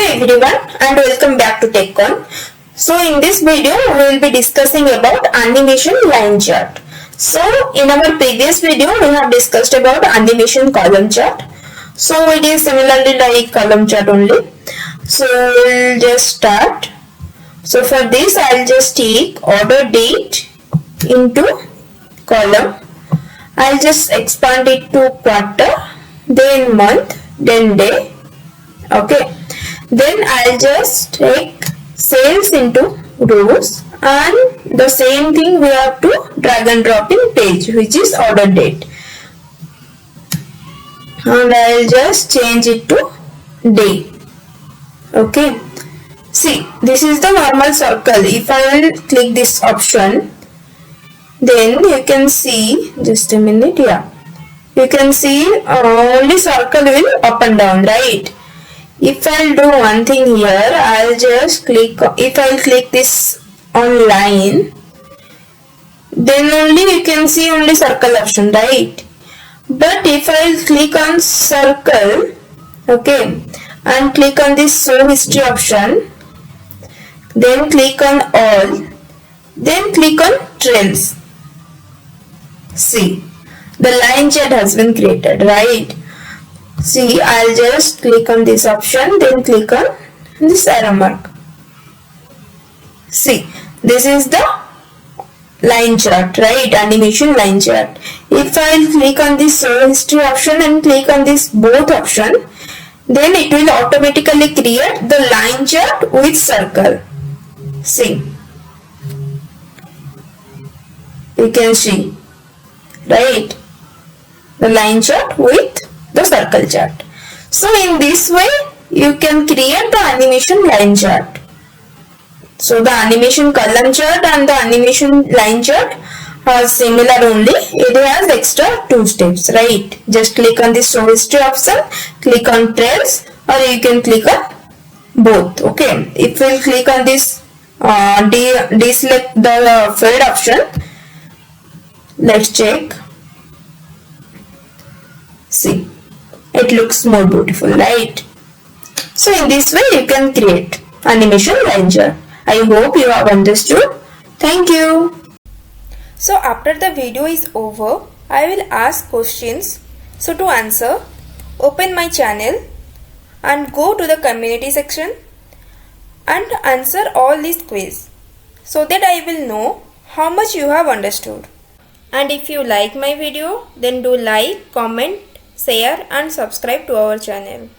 everyone and welcome back to Conn. So in this video we will be discussing about animation line chart. So in our previous video we have discussed about animation column chart. So it is similarly like column chart only. So we'll just start. So for this I'll just take order date into column. I'll just expand it to quarter, then month, then day. Okay, then I'll just take sales into rows, and the same thing we have to drag and drop in page, which is order date, and I'll just change it to day. Okay, see, this is the normal circle. If I will click this option, then you can see, just a minute, yeah, you can see only circle will up and down, right? If I'll do one thing here, I'll just click, if I'll click this on line, then only you can see only circle option, right? But if I'll click on circle, okay, and click on this show history option, then click on all, then click on trails. See, the line chart has been created, right? See, I'll just click on this option, then click on this arrow mark. See, this is the line chart, right? Animation line chart. If I'll click on this show history option and click on this both option, then it will automatically create the line chart with circle. See, you can see, right? The line chart with the circle chart. So in this way you can create the animation line chart. So the animation column chart and the animation line chart are similar, only it has extra 2 steps, right? Just click on this show history option, click on trails, or you can click on both. Okay, if we click on this deselect the fade option, let's check. See, it looks more beautiful, right? So in this way you can create animation line chart. I hope you have understood. Thank you. So after the video is over, I will ask questions. So to answer, open my channel and go to the community section and answer all these quiz, so that I will know how much you have understood. And if you like my video, then do like, comment, share and subscribe to our channel.